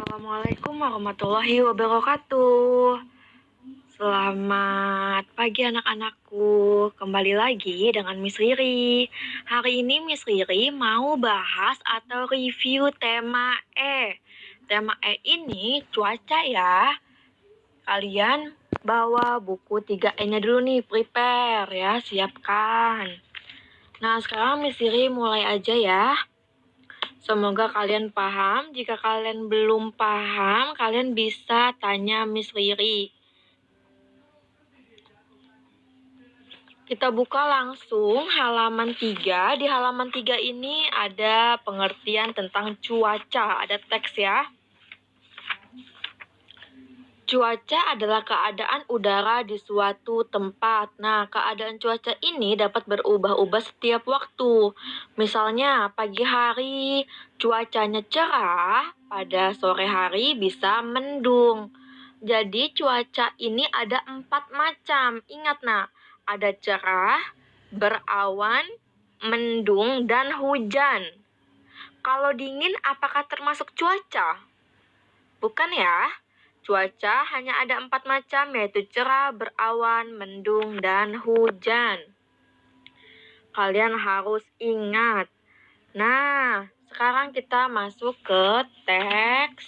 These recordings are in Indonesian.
Assalamualaikum warahmatullahi wabarakatuh. Selamat pagi anak-anakku. Kembali lagi dengan Miss Riri. Hari ini Miss Riri mau bahas atau review tema E. Tema E ini cuaca ya. Kalian bawa buku 3E-nya dulu nih, prepare ya, siapkan. Nah, sekarang Miss Riri mulai aja ya. Semoga kalian paham. Jika kalian belum paham, kalian bisa tanya Miss Riri. Kita buka langsung halaman 3. Di halaman 3 ini ada pengertian tentang cuaca. Ada teks ya. Cuaca adalah keadaan udara di suatu tempat. Nah, keadaan cuaca ini dapat berubah-ubah setiap waktu. Misalnya, pagi hari cuacanya cerah, pada sore hari bisa mendung. Jadi, cuaca ini ada 4 macam. Ingat, nah, ada cerah, berawan, mendung, dan hujan. Kalau dingin, apakah termasuk cuaca? Bukan ya. Cuaca hanya ada 4 macam, yaitu cerah, berawan, mendung, dan hujan. Kalian harus ingat. Nah, sekarang kita masuk ke teks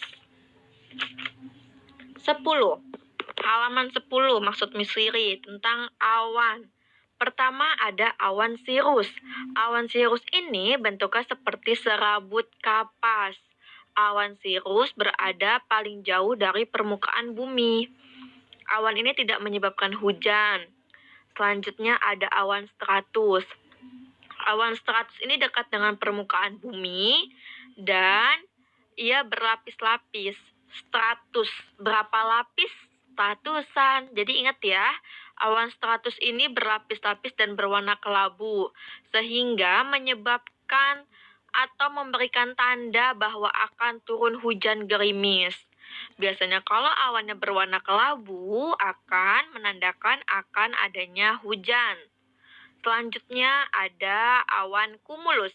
10. Halaman 10 maksud Miss Riri tentang awan. Pertama ada awan sirus. Awan sirus ini bentuknya seperti serabut kapas. Awan sirus berada paling jauh dari permukaan bumi. Awan ini tidak menyebabkan hujan. Selanjutnya ada awan stratus. Awan stratus ini dekat dengan permukaan bumi dan ia berlapis-lapis. Stratus, berapa lapis? Stratusan. Jadi ingat ya, awan stratus ini berlapis-lapis dan berwarna kelabu, sehingga menyebabkan atau memberikan tanda bahwa akan turun hujan gerimis. Biasanya kalau awannya berwarna kelabu akan menandakan akan adanya hujan. Selanjutnya ada awan cumulus.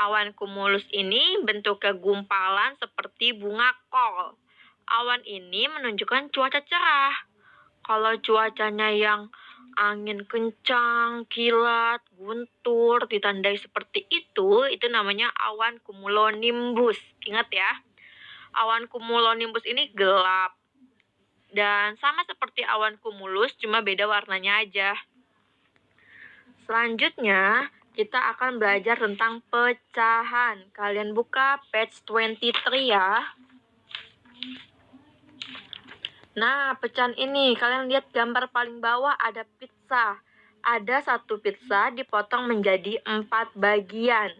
Awan cumulus ini bentuknya gumpalan seperti bunga kol. Awan ini menunjukkan cuaca cerah. Kalau cuacanya yang angin kencang, kilat, guntur, ditandai seperti itu namanya awan cumulonimbus. Ingat ya, awan cumulonimbus ini gelap. Dan sama seperti awan cumulus, cuma beda warnanya aja. Selanjutnya, kita akan belajar tentang pecahan. Kalian buka page 23 ya. Nah, pecahan ini, kalian lihat gambar paling bawah ada pizza. Ada satu pizza dipotong menjadi 4 bagian.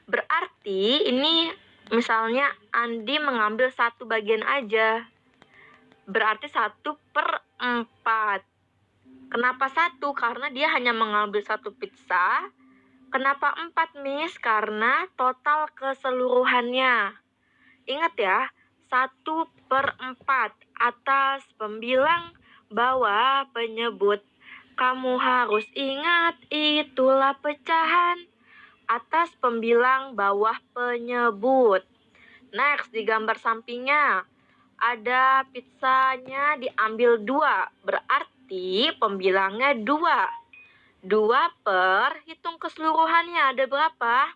Berarti ini misalnya Andi mengambil satu bagian aja. Berarti 1/4. Kenapa 1? Karena dia hanya mengambil satu pizza. Kenapa 4, Miss? Karena total keseluruhannya. Ingat ya, 1/4 atas pembilang, bawah penyebut. Kamu harus ingat, itulah pecahan. Atas pembilang, bawah penyebut. Next, di gambar sampingnya, ada pizzanya diambil 2. Berarti pembilangnya 2. 2 hitung keseluruhannya ada berapa?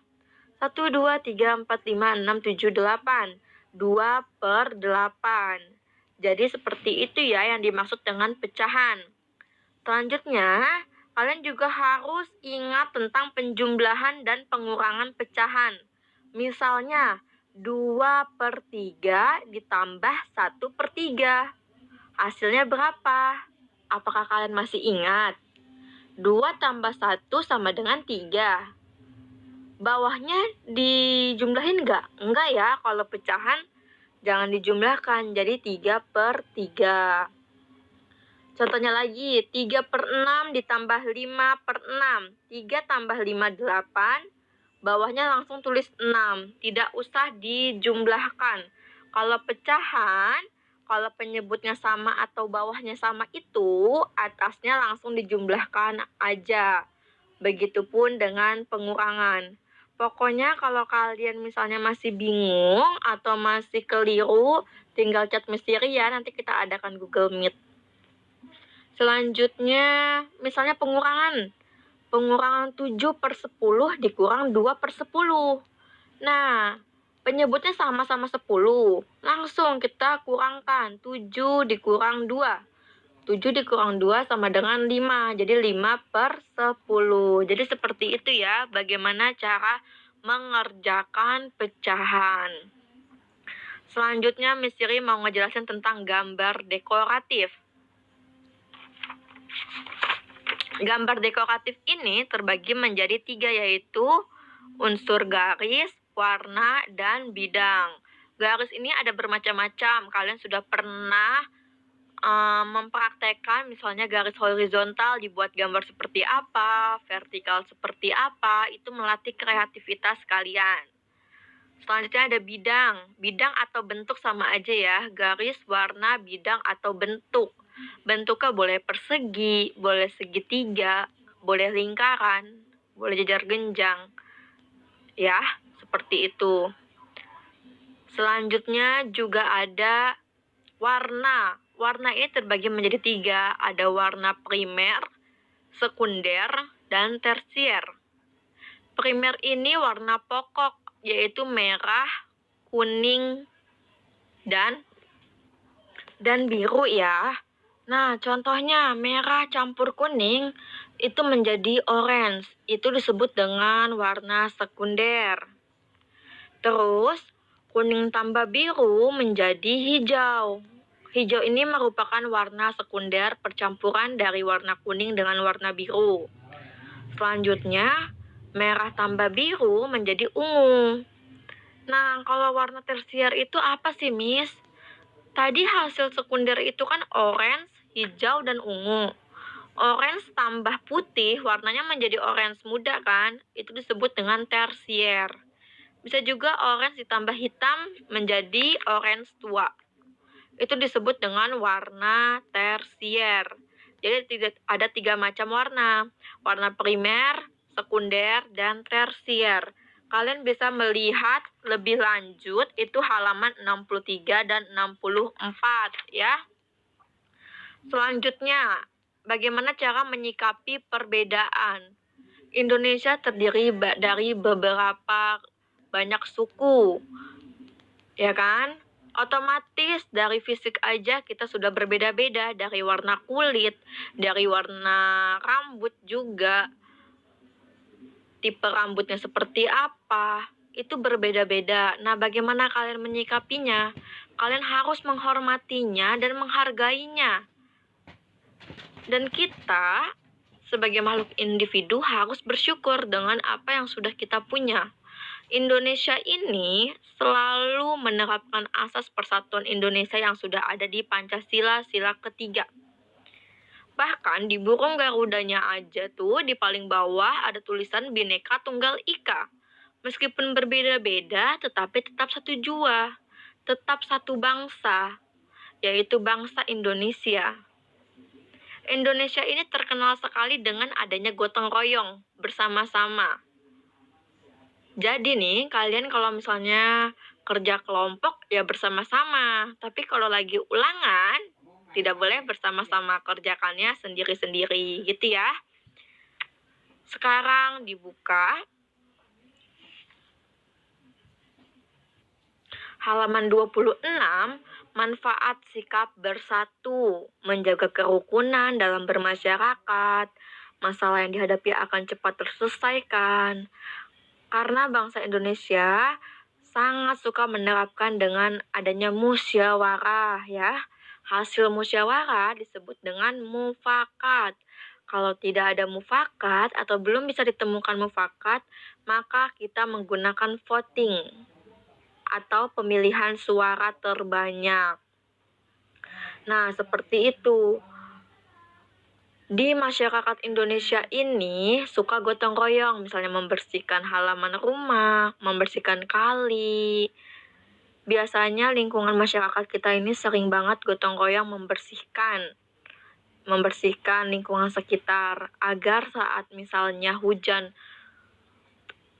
1, 2, 3, 4, 5, 6, 7, 8. 2/8. Jadi seperti itu ya yang dimaksud dengan pecahan. Selanjutnya, kalian juga harus ingat tentang penjumlahan dan pengurangan pecahan. Misalnya, 2/3 ditambah 1/3. Hasilnya berapa? Apakah kalian masih ingat? 2 tambah 1 sama dengan 3. Bawahnya dijumlahin nggak? Enggak ya, kalau pecahan jangan dijumlahkan, jadi 3/3. Contohnya lagi, 3/6 ditambah 5/6. 3 tambah 5, 8. Bawahnya langsung tulis 6, tidak usah dijumlahkan. Kalau pecahan, kalau penyebutnya sama atau bawahnya sama itu, atasnya langsung dijumlahkan aja. Begitupun dengan pengurangan. Pokoknya kalau kalian misalnya masih bingung atau masih keliru, tinggal chat Misteri ya, nanti kita adakan Google Meet. Selanjutnya, misalnya pengurangan. Pengurangan 7/10 dikurang 2/10. Nah, penyebutnya sama-sama 10. Langsung kita kurangkan. 7 dikurang 2. 7 dikurang 2 sama dengan 5. Jadi 5/10. Jadi seperti itu ya, bagaimana cara mengerjakan pecahan. Selanjutnya, Misteri mau ngejelasin tentang gambar dekoratif. Gambar dekoratif ini terbagi menjadi 3, yaitu unsur garis, warna, dan bidang. Garis ini ada bermacam-macam. Kalian sudah pernah mempraktekkan misalnya garis horizontal dibuat gambar seperti apa, vertikal seperti apa, itu melatih kreativitas kalian. Selanjutnya ada bidang. Bidang atau bentuk sama aja ya, garis, warna, bidang, atau bentuk. Bentuknya boleh persegi, boleh segitiga, boleh lingkaran, boleh jajar genjang. Ya, seperti itu. Selanjutnya juga ada warna. Warna ini terbagi menjadi 3. Ada warna primer, sekunder, dan tersier. Primer ini warna pokok, yaitu merah, kuning, dan biru ya. Nah, contohnya merah campur kuning itu menjadi orange. Itu disebut dengan warna sekunder. Terus, kuning tambah biru menjadi hijau. Hijau ini merupakan warna sekunder percampuran dari warna kuning dengan warna biru. Selanjutnya, merah tambah biru menjadi ungu. Nah, kalau warna tersier itu apa sih, Miss? Tadi hasil sekunder itu kan orange, hijau, dan ungu. Orange tambah putih, warnanya menjadi orange muda kan? Itu disebut dengan tersier. Bisa juga orange ditambah hitam menjadi orange tua. Itu disebut dengan warna tersier. Jadi ada 3 macam warna. Warna primer, sekunder, dan tersier. Kalian bisa melihat lebih lanjut itu halaman 63 dan 64 ya. Selanjutnya, bagaimana cara menyikapi perbedaan? Indonesia terdiri dari beberapa banyak suku, ya kan? Otomatis dari fisik aja kita sudah berbeda-beda, dari warna kulit, dari warna rambut juga, tipe rambutnya seperti apa, itu berbeda-beda. Nah, bagaimana kalian menyikapinya? Kalian harus menghormatinya dan menghargainya. Dan kita sebagai makhluk individu harus bersyukur dengan apa yang sudah kita punya. Indonesia ini selalu menerapkan asas persatuan Indonesia yang sudah ada di Pancasila sila ketiga. Bahkan di burung garudanya aja tuh di paling bawah ada tulisan Bhinneka Tunggal Ika. Meskipun berbeda-beda tetapi tetap satu jua, tetap satu bangsa, yaitu bangsa Indonesia. Indonesia ini terkenal sekali dengan adanya gotong royong bersama-sama. Jadi nih, kalian kalau misalnya kerja kelompok ya bersama-sama. Tapi kalau lagi ulangan, tidak boleh bersama-sama, kerjakannya sendiri-sendiri gitu ya. Sekarang dibuka halaman 26, manfaat sikap bersatu, menjaga kerukunan dalam bermasyarakat, masalah yang dihadapi akan cepat terselesaikan. Karena bangsa Indonesia sangat suka menerapkan dengan adanya musyawarah ya. Hasil musyawarah disebut dengan mufakat. Kalau tidak ada mufakat atau belum bisa ditemukan mufakat, maka kita menggunakan voting atau pemilihan suara terbanyak. Nah, seperti itu. Di masyarakat Indonesia ini suka gotong royong, misalnya membersihkan halaman rumah, membersihkan kali. Biasanya lingkungan masyarakat kita ini sering banget gotong royong membersihkan lingkungan sekitar agar saat misalnya hujan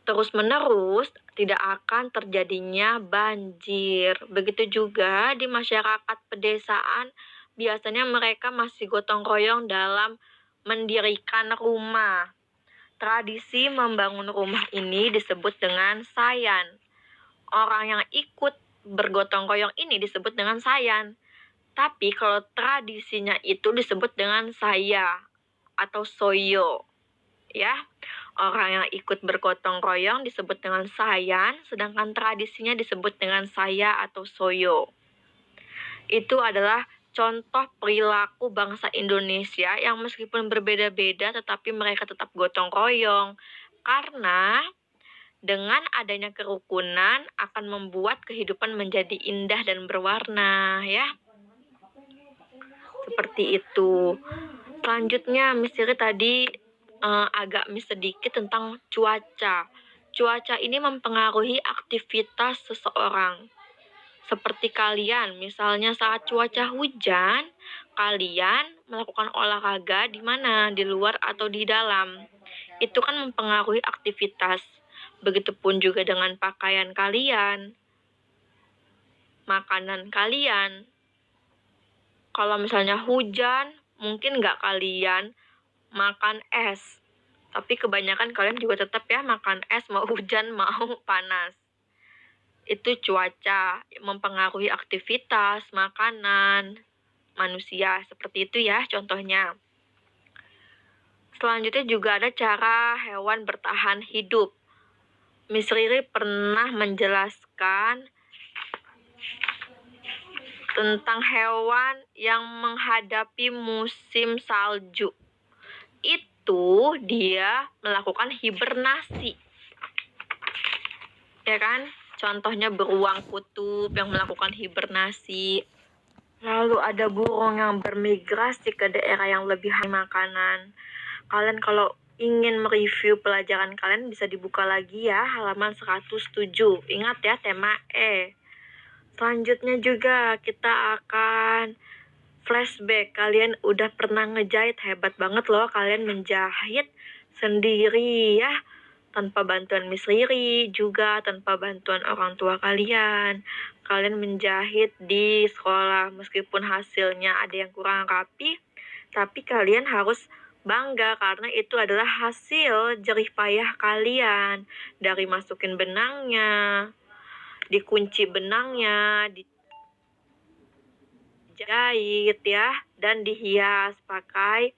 terus-menerus, tidak akan terjadinya banjir. Begitu juga di masyarakat pedesaan, biasanya mereka masih gotong royong dalam mendirikan rumah. Tradisi membangun rumah ini disebut dengan sayan. Orang yang ikut bergotong royong ini disebut dengan sayan. Tapi kalau tradisinya itu disebut dengan saya atau soyo. Ya, orang yang ikut bergotong royong disebut dengan sayan, sedangkan tradisinya disebut dengan saya atau soyo. Itu adalah contoh perilaku bangsa Indonesia yang meskipun berbeda-beda tetapi mereka tetap gotong royong. Karena dengan adanya kerukunan akan membuat kehidupan menjadi indah dan berwarna, ya. Seperti itu. Selanjutnya, Miss Siri tadi agak miss sedikit tentang cuaca. Cuaca ini mempengaruhi aktivitas seseorang. Seperti kalian, misalnya saat cuaca hujan, kalian melakukan olahraga di mana? Di luar atau di dalam? Itu kan mempengaruhi aktivitas. Begitupun juga dengan pakaian kalian, makanan kalian. Kalau misalnya hujan, mungkin nggak kalian makan es. Tapi kebanyakan kalian juga tetap ya makan es, mau hujan, mau panas. Itu cuaca mempengaruhi aktivitas, makanan, manusia. Seperti itu ya contohnya. Selanjutnya juga ada cara hewan bertahan hidup. Miss Riri pernah menjelaskan tentang hewan yang menghadapi musim salju. Itu dia melakukan hibernasi. Ya kan? Contohnya beruang kutub yang melakukan hibernasi. Lalu ada burung yang bermigrasi ke daerah yang lebih makanan. Kalian kalau ingin mereview pelajaran kalian bisa dibuka lagi ya, halaman 107. Ingat ya, tema E. Selanjutnya juga kita akan flashback. Kalian udah pernah ngejahit, hebat banget loh kalian menjahit sendiri ya, tanpa bantuan Miss Riri, juga tanpa bantuan orang tua kalian. Kalian menjahit di sekolah, meskipun hasilnya ada yang kurang rapi, tapi kalian harus bangga karena itu adalah hasil jerih payah kalian. Dari masukin benangnya, dikunci benangnya, dijahit ya, dan dihias pakai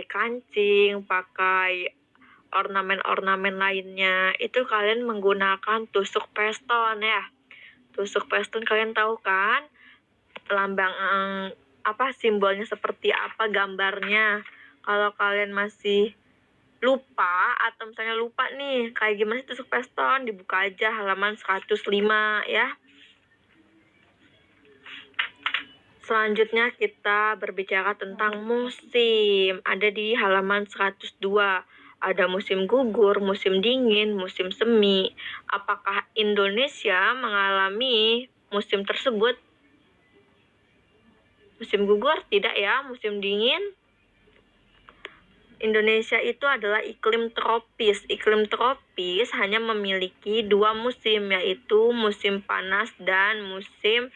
kancing, pakai ornamen-ornamen lainnya. Itu kalian menggunakan tusuk peston ya. Tusuk peston kalian tahu kan? Lambang simbolnya seperti apa, gambarnya. Kalau kalian masih lupa atau misalnya lupa nih kayak gimana tusuk peston, dibuka aja halaman 105 ya. Selanjutnya kita berbicara tentang musim. Ada di halaman 102. Ada musim gugur, musim dingin, musim semi. Apakah Indonesia mengalami musim tersebut? Musim gugur? Tidak ya. Musim dingin? Indonesia itu adalah iklim tropis. Iklim tropis hanya memiliki 2 musim, yaitu musim panas dan musim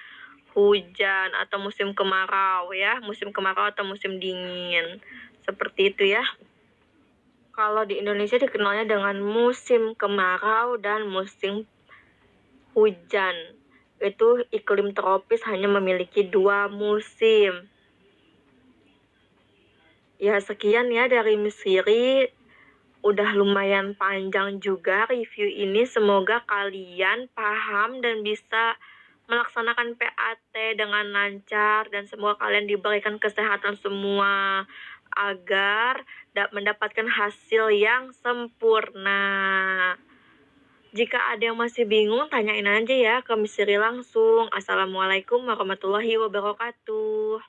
hujan atau musim kemarau ya. Musim kemarau atau musim dingin. Seperti itu ya. Kalau di Indonesia dikenalnya dengan musim kemarau dan musim hujan. Itu iklim tropis hanya memiliki 2 musim. Ya, sekian ya dari Miss Riri. Udah lumayan panjang juga review ini. Semoga kalian paham dan bisa melaksanakan PAT dengan lancar, dan semoga kalian diberikan kesehatan semua agar mendapatkan hasil yang sempurna. Jika ada yang masih bingung, tanyain aja ya ke Miss Riri langsung. Assalamualaikum warahmatullahi wabarakatuh.